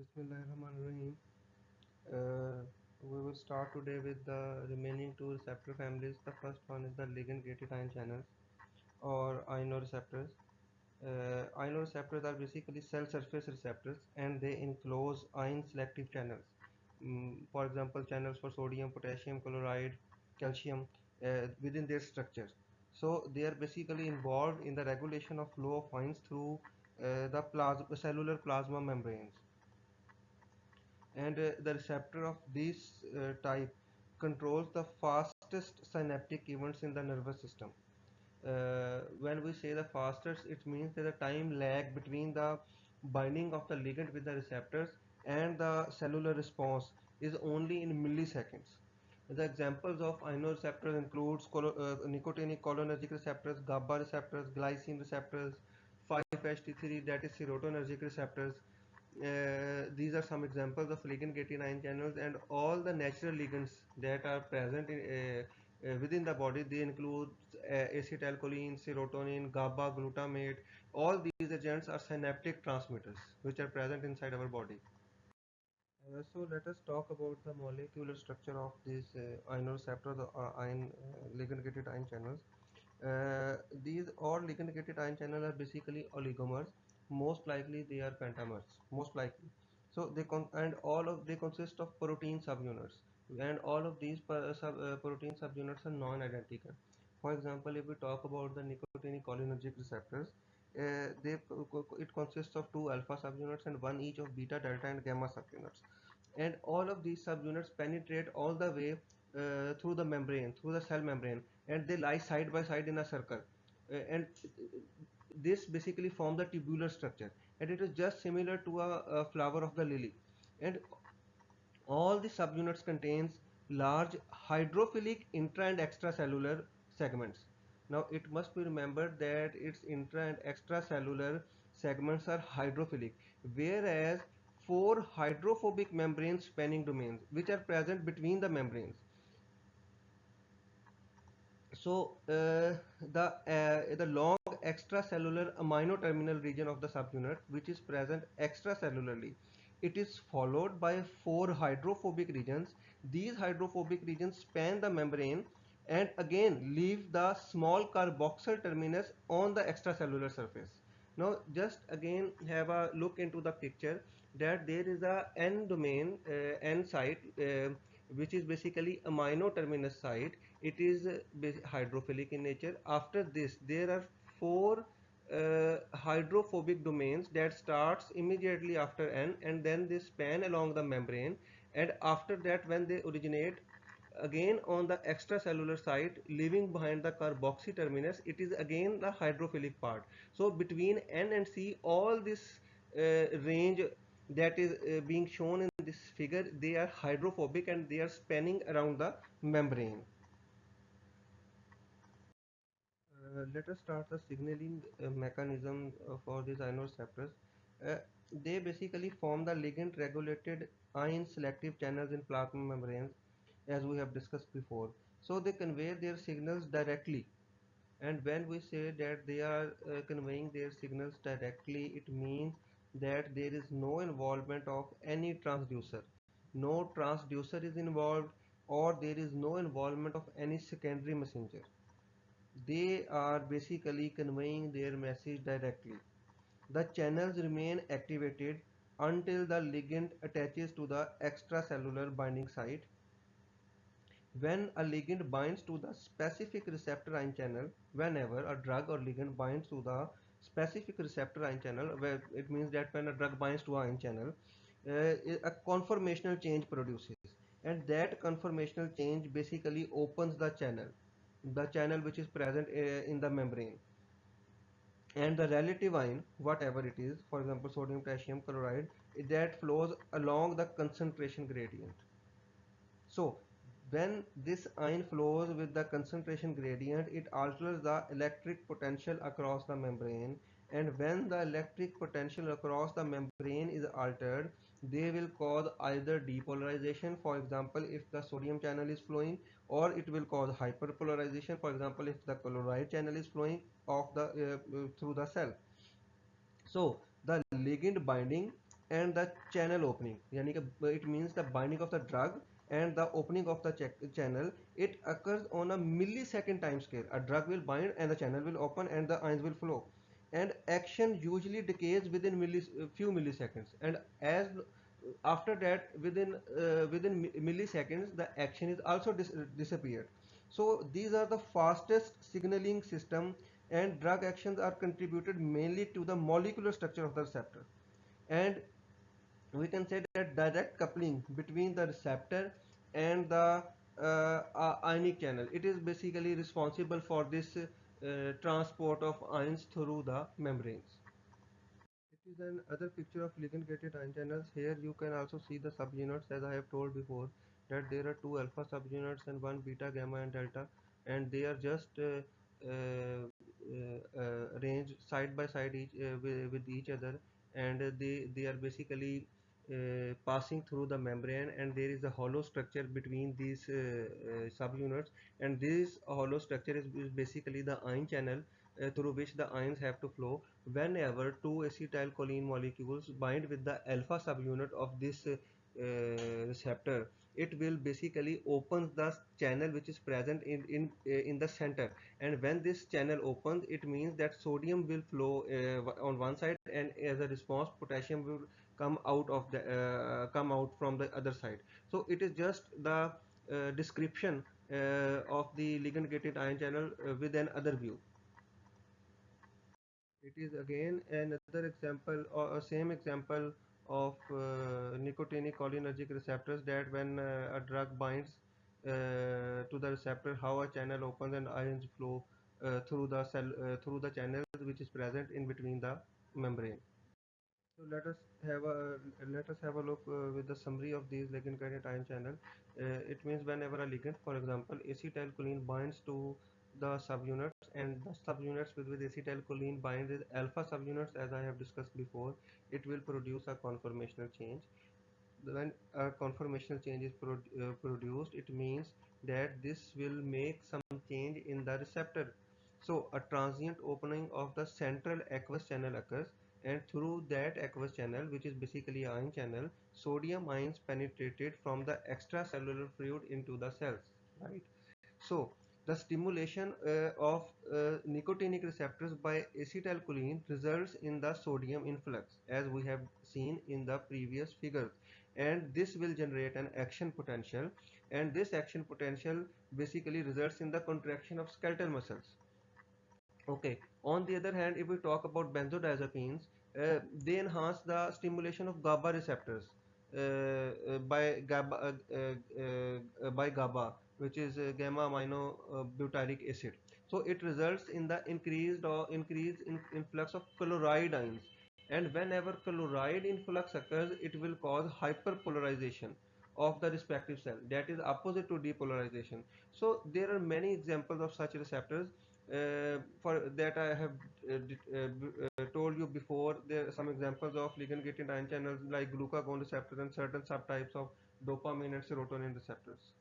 Bismillahirrahmanirrahim. Uh, we will start today with the remaining two receptor families. The first one is the ligand-gated ion channels or ionoreceptors. Ionoreceptors are basically cell surface receptors and they enclose ion selective channels. For example, channels for sodium, potassium, chloride, calcium within their structures. So they are basically involved in the regulation of flow of ions through the cellular plasma membranes, and the receptor of this type controls the fastest synaptic events in the nervous system. When we say the fastest, it means that the time lag between the binding of the ligand with the receptors and the cellular response is only in milliseconds. The examples of ionoreceptors includes nicotinic cholinergic receptors, GABA receptors, glycine receptors, 5-HT3, that is serotonergic receptors. These are some examples of ligand-gated ion channels, and all the natural ligands that are present within the body. They include acetylcholine, serotonin, GABA, glutamate. All these agents are synaptic transmitters which are present inside our body. So let us talk about the molecular structure of these ionoreceptors, the ion ligand-gated ion channels. These all ligand-gated ion channels are basically oligomers. Most likely they are pentamers. Most likely. So they consist of protein subunits, and all of these protein subunits are non-identical. For example, if we talk about the nicotinic cholinergic receptors, it consists of two alpha subunits and one each of beta, delta, and gamma subunits, and all of these subunits penetrate all the way through the membrane, through the cell membrane, and they lie side by side in a circle. And this basically form the tubular structure, and it is just similar to a flower of the lily. And all the subunits contains large hydrophilic intra and extracellular segments. Now it must be remembered that its intra and extracellular segments are hydrophilic, whereas four hydrophobic membrane spanning domains which are present between the membranes. So the long extracellular amino terminal region of the subunit, which is present extracellularly, it is followed by four hydrophobic regions. These hydrophobic regions span the membrane and again leave the small carboxyl terminus on the extracellular surface. Now just again have a look into the picture that there is a N domain, N site, which is basically amino terminus site. It is hydrophilic in nature. After this there are four hydrophobic domains that starts immediately after N, and then they span along the membrane, and after that when they originate again on the extracellular site leaving behind the carboxy terminus, it is again the hydrophilic part. So between N and C, all this range that is being shown in this figure, they are hydrophobic and they are spanning around the membrane. Let us start the signaling mechanism for these ionoreceptors. Uh, they basically form the ligand regulated ion selective channels in plasma membranes, as we have discussed before. So they convey their signals directly, and when we say that they are conveying their signals directly, it means that there is no involvement of any transducer. No transducer is involved, or there is no involvement of any secondary messenger. They are basically conveying their message directly. The channels remain activated until the ligand attaches to the extracellular binding site. When a ligand binds to the specific receptor ion channel, whenever a drug or ligand binds to the specific receptor ion channel, where it means that when a drug binds to ion channel, a conformational change produces, and that conformational change basically opens the channel which is present in the membrane, and the relative ion, whatever it is, for example sodium, potassium, chloride, that flows along the concentration gradient. So when this ion flows with the concentration gradient, it alters the electric potential across the membrane, and when the electric potential across the membrane is altered, they will cause either depolarization, for example if the sodium channel is flowing, or it will cause hyperpolarization, for example if the chloride channel is flowing through the cell. So the ligand binding and the channel opening, yani it means the binding of the drug and the opening of the channel. It occurs on a millisecond time scale. A drug will bind and the channel will open and the ions will flow, and action usually decays within few milliseconds, and as after that within milliseconds the action is also disappeared. So these are the fastest signaling system, and drug actions are contributed mainly to the molecular structure of the receptor. And we can say that direct coupling between the receptor and the ionic channel, it is basically responsible for this transport of ions through the membranes. It is another picture of ligand gated ion channels. Here you can also see the subunits, as I have told before that there are two alpha subunits and one beta, gamma and delta, and they are just arranged side by side with each other, and they are basically passing through the membrane, and there is a hollow structure between these subunits, and this hollow structure is basically the ion channel through which the ions have to flow. Whenever two acetylcholine molecules bind with the alpha subunit of this receptor, it will basically opens the channel which is present in the center. And when this channel opens, it means that sodium will flow on one side, and as a response potassium will come out from the other side. So it is just the description of the ligand gated ion channel with an other view. It is again another example or a same example of nicotinic cholinergic receptors, that when a drug binds to the receptor, how a channel opens and ions flow through the cell through the channels which is present in between the membrane. So let us have a look with the summary of these ligand guided ion channel. It means whenever a ligand, for example, acetylcholine binds to the subunits, and the subunits with acetylcholine bind with alpha subunits, as I have discussed before, it will produce a conformational change. When a conformational change is produced, it means that this will make some change in the receptor. So a transient opening of the central aqueous channel occurs, and through that aqueous channel, which is basically ion channel, sodium ions penetrated from the extracellular fluid into the cells, right? So the stimulation of nicotinic receptors by acetylcholine results in the sodium influx, as we have seen in the previous figures, and this will generate an action potential, and this action potential basically results in the contraction of skeletal muscles. Okay. On the other hand, if we talk about benzodiazepines, they enhance the stimulation of GABA receptors by GABA, which is gamma amino butyric acid. So it results in the increased influx of chloride ions. And whenever chloride influx occurs, it will cause hyperpolarization of the respective cell. That is opposite to depolarization. So there are many examples of such receptors for that I have told you before. There are some examples of ligand gated ion channels like glucagon receptors and certain subtypes of dopamine and serotonin receptors.